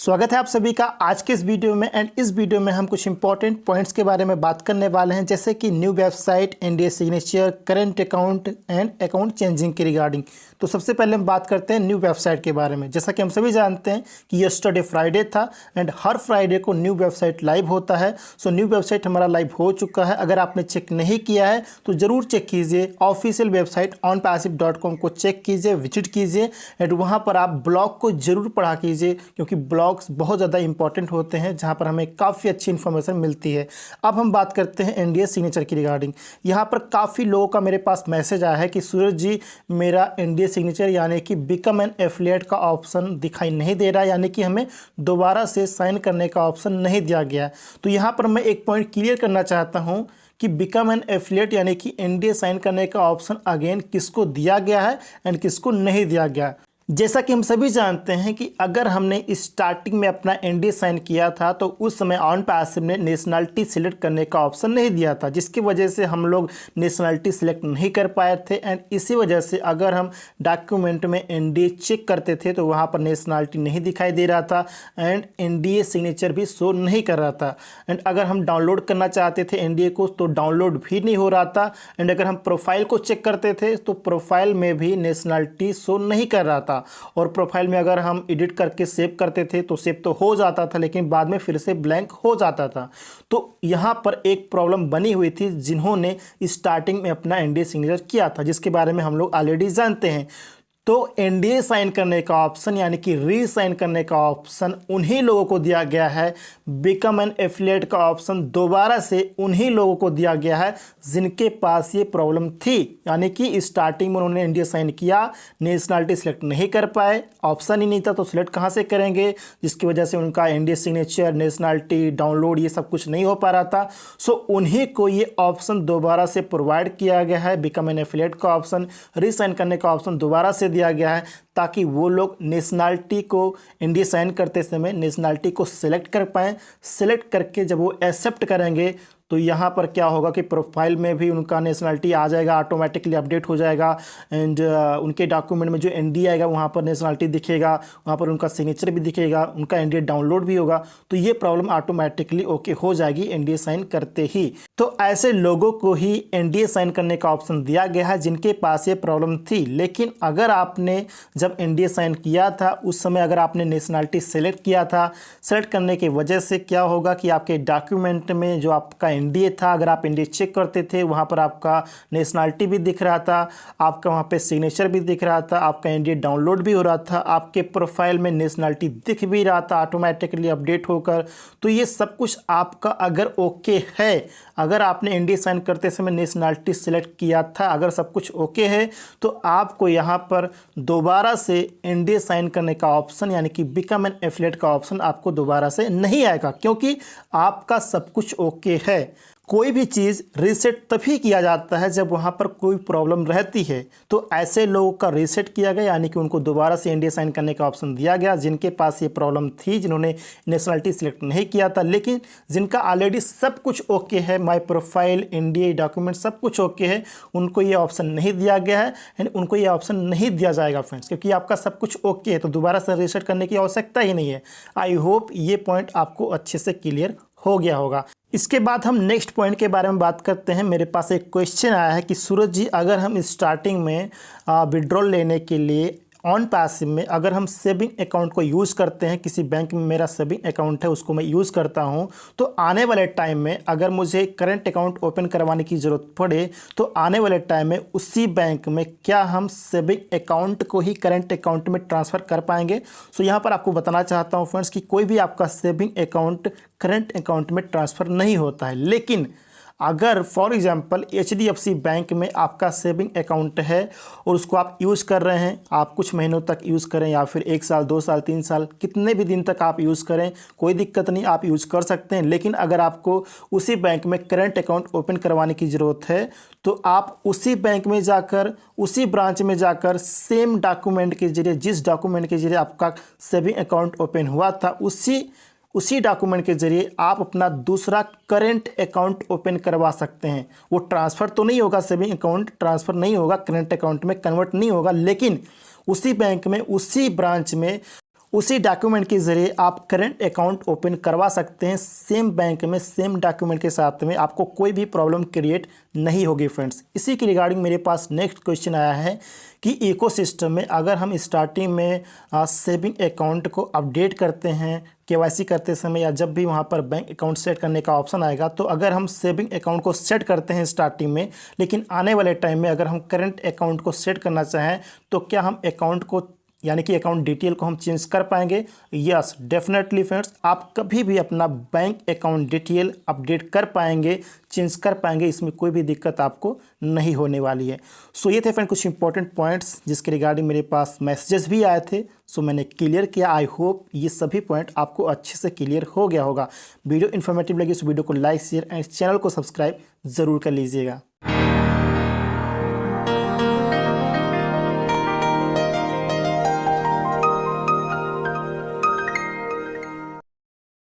स्वागत है आप सभी का आज के इस वीडियो में। एंड इस वीडियो में हम कुछ इंपॉर्टेंट पॉइंट्स के बारे में बात करने वाले हैं, जैसे कि new website, NDA signature, current account and account changing के रिगार्डिंग। तो सबसे पहले हम बात करते हैं न्यू वेबसाइट के बारे में। जैसा कि हम सभी जानते हैं कि यस्टरडे फ्राइडे था एंड हर फ्राइडे को न्यू वेबसाइट लाइव होता है। सो न्यू वेबसाइट हमारा लाइव हो चुका है। अगर आपने चेक नहीं किया है तो ज़रूर चेक कीजिए। ऑफिशियल वेबसाइट onpassive.com को चेक कीजिए, विजिट कीजिए एंड वहाँ पर आप ब्लॉग को ज़रूर पढ़ा कीजिए, क्योंकि ब्लॉग्स बहुत ज़्यादा इंपॉर्टेंट होते हैं जहाँ पर हमें काफ़ी अच्छी इन्फॉर्मेशन मिलती है। अब हम बात करते हैं एनडीए सिग्नेचर की रिगार्डिंग। यहाँ पर काफ़ी लोगों का मेरे पास मैसेज आया है कि सूरज जी, मेरा एनडीए सिग्नेचर यानी कि बिकम एन एफिलिएट का ऑप्शन दिखाई नहीं दे रहा, यानी कि हमें दोबारा से साइन करने का ऑप्शन नहीं दिया गया। तो यहाँ पर मैं एक पॉइंट क्लियर करना चाहता हूँ कि बिकम एन एफिलिएट यानी कि एनडीए साइन करने का ऑप्शन अगेन किसको दिया गया है एंड किसको नहीं दिया गया। जैसा कि हम सभी जानते हैं कि अगर हमने स्टार्टिंग में अपना एनडीए साइन किया था तो उस समय OnPassive ने नेशनलिटी सिलेक्ट करने का ऑप्शन नहीं दिया था, जिसकी वजह से हम लोग नेशनलिटी सिलेक्ट नहीं कर पाए थे। एंड इसी वजह से अगर हम डॉक्यूमेंट में एनडीए चेक करते थे तो वहाँ पर नेशनलिटी नहीं दिखाई दे रहा था एंड एनडीए सिग्नेचर भी शो नहीं कर रहा था। एंड अगर हम डाउनलोड करना चाहते थे एनडीए को तो डाउनलोड भी नहीं हो रहा था। एंड अगर हम प्रोफाइल को चेक करते थे तो प्रोफाइल में भी नेशनलिटी शो नहीं कर रहा था। और प्रोफाइल में अगर हम एडिट करके सेव करते थे तो सेव तो हो जाता था, लेकिन बाद में फिर से ब्लैंक हो जाता था। तो यहाँ पर एक प्रॉब्लम बनी हुई थी जिन्होंने स्टार्टिंग में अपना एनडीए सिग्नेचर किया था, जिसके बारे में हम लोग ऑलरेडी जानते हैं। तो एनडीए साइन करने का ऑप्शन यानी कि री साइन करने का ऑप्शन उन्हीं लोगों को दिया गया है। बिकम एन एफिलिएट का ऑप्शन दोबारा से उन्हीं लोगों को दिया गया है जिनके पास ये प्रॉब्लम थी, यानी कि स्टार्टिंग में उन्होंने एनडीए साइन किया, नेशनलिटी सिलेक्ट नहीं कर पाए, ऑप्शन ही नहीं था तो सिलेक्ट कहाँ से करेंगे, जिसकी वजह से उनका एनडीए सिग्नेचर, नेशनलिटी, डाउनलोड ये सब कुछ नहीं हो पा रहा था। सो उन्हीं को ये ऑप्शन दोबारा से प्रोवाइड किया गया है। बिकम एन एफिलिएट का ऑप्शन, री साइन करने का ऑप्शन दोबारा से दिया गया है ताकि वो लोग नेशनलिटी को एनडीए साइन करते समय नेशनलिटी को सिलेक्ट कर पाएँ। सिलेक्ट करके जब वो एक्सेप्ट करेंगे तो यहाँ पर क्या होगा कि प्रोफाइल में भी उनका नेशनलिटी आ जाएगा, ऑटोमेटिकली अपडेट हो जाएगा एंड उनके डॉक्यूमेंट में जो एनडीए आएगा वहाँ पर नेशनलिटी दिखेगा, वहाँ पर उनका सिग्नेचर भी दिखेगा, उनका एनडीए डाउनलोड भी होगा। तो ये प्रॉब्लम ऑटोमेटिकली ओके हो जाएगी एनडीए साइन करते ही। तो ऐसे लोगों को ही एनडीए साइन करने का ऑप्शन दिया गया है जिनके पास ये प्रॉब्लम थी। लेकिन अगर आपने जब एनडीए साइन किया था उस समय अगर आपने नेशनलिटी सेलेक्ट किया था, सेलेक्ट करने की वजह से क्या होगा कि आपके डॉक्यूमेंट में जो आपका एनडीए था, अगर आप एनडीए चेक करते थे वहाँ पर आपका नेशनलिटी भी दिख रहा था, आपका वहाँ पे सिग्नेचर भी दिख रहा था, आपका एनडीए डाउनलोड भी हो रहा था, आपके प्रोफाइल में नेशनलिटी दिख भी रहा था ऑटोमेटिकली अपडेट होकर। तो ये सब कुछ आपका अगर ओके है, अगर आपने एनडीए साइन करते समय नेशनलिटी सिलेक्ट किया था, अगर सब कुछ ओके है तो आपको यहाँ पर दोबारा से एनडीए साइन करने का ऑप्शन यानी कि बिकम एन एफिलिएट का ऑप्शन आपको दोबारा से नहीं आएगा, क्योंकि आपका सब कुछ ओके है। कोई भी चीज़ रीसेट तभी किया जाता है जब वहाँ पर कोई प्रॉब्लम रहती है। तो ऐसे लोगों का रीसेट किया गया, यानी कि उनको दोबारा से एनडीए साइन करने का ऑप्शन दिया गया जिनके पास ये प्रॉब्लम थी, जिन्होंने नेशनलिटी सिलेक्ट नहीं किया था। लेकिन जिनका ऑलरेडी सब कुछ ओके है, माय प्रोफाइल, एनडीए, डॉक्यूमेंट सब कुछ ओके है, उनको ये ऑप्शन नहीं दिया गया है एंड उनको ये ऑप्शन नहीं दिया जाएगा फ्रेंड्स, क्योंकि आपका सब कुछ ओके है। तो दोबारा से रीसेट करने की आवश्यकता ही नहीं है। आई होप ये पॉइंट आपको अच्छे से क्लियर हो गया होगा। इसके बाद हम नेक्स्ट पॉइंट के बारे में बात करते हैं। मेरे पास एक क्वेश्चन आया है कि सूरज जी, अगर हम स्टार्टिंग में विड्रॉल लेने के लिए OnPassive में अगर हम सेविंग अकाउंट को यूज़ करते हैं, किसी बैंक में मेरा सेविंग अकाउंट है उसको मैं यूज़ करता हूं, तो आने वाले टाइम में अगर मुझे करंट अकाउंट ओपन करवाने की ज़रूरत पड़े तो आने वाले टाइम में उसी बैंक में क्या हम सेविंग अकाउंट को ही करंट अकाउंट में ट्रांसफ़र कर पाएंगे? सो यहाँ पर आपको बताना चाहता हूँ फ्रेंड्स कि कोई भी आपका सेविंग अकाउंट करंट अकाउंट में ट्रांसफ़र नहीं होता है। लेकिन अगर फॉर एग्जांपल HDFC बैंक में आपका सेविंग अकाउंट है और उसको आप यूज़ कर रहे हैं, आप कुछ महीनों तक यूज़ करें या फिर 1 साल, 2 साल, 3 साल, कितने भी दिन तक आप यूज़ करें, कोई दिक्कत नहीं, आप यूज़ कर सकते हैं। लेकिन अगर आपको उसी बैंक में करंट अकाउंट ओपन करवाने की ज़रूरत है तो आप उसी बैंक में जाकर, उसी ब्रांच में जाकर सेम डॉक्यूमेंट के जरिए, जिस डॉक्यूमेंट के जरिए आपका सेविंग अकाउंट ओपन हुआ था, उसी डॉक्यूमेंट के जरिए आप अपना दूसरा करंट अकाउंट ओपन करवा सकते हैं। वो ट्रांसफ़र तो नहीं होगा, सेविंग अकाउंट ट्रांसफ़र नहीं होगा, करंट अकाउंट में कन्वर्ट नहीं होगा, लेकिन उसी बैंक में, उसी ब्रांच में उसी डॉक्यूमेंट के ज़रिए आप करेंट अकाउंट ओपन करवा सकते हैं सेम बैंक में, सेम डॉक्यूमेंट के साथ में। आपको कोई भी प्रॉब्लम क्रिएट नहीं होगी फ्रेंड्स। इसी के रिगार्डिंग मेरे पास नेक्स्ट क्वेश्चन आया है कि इकोसिस्टम में अगर हम स्टार्टिंग में सेविंग अकाउंट को अपडेट करते हैं केवाईसी करते समय, या जब भी वहाँ पर बैंक अकाउंट सेट करने का ऑप्शन आएगा, तो अगर हम सेविंग अकाउंट को सेट करते हैं स्टार्टिंग में, लेकिन आने वाले टाइम में अगर हम करंट अकाउंट को सेट करना चाहें तो क्या हम अकाउंट को यानी कि अकाउंट डिटेल को हम चेंज कर पाएंगे? यस, डेफिनेटली फ्रेंड्स, आप कभी भी अपना बैंक अकाउंट डिटेल अपडेट कर पाएंगे, चेंज कर पाएंगे। इसमें कोई भी दिक्कत आपको नहीं होने वाली है। सो ये थे फ्रेंड कुछ इंपॉर्टेंट पॉइंट्स जिसके रिगार्डिंग मेरे पास मैसेजेस भी आए थे। सो मैंने क्लियर किया। आई होप ये सभी पॉइंट आपको अच्छे से क्लियर हो गया होगा। वीडियो इन्फॉर्मेटिव लगी तो वीडियो को लाइक शेयर एंड चैनल को सब्सक्राइब ज़रूर कर लीजिएगा।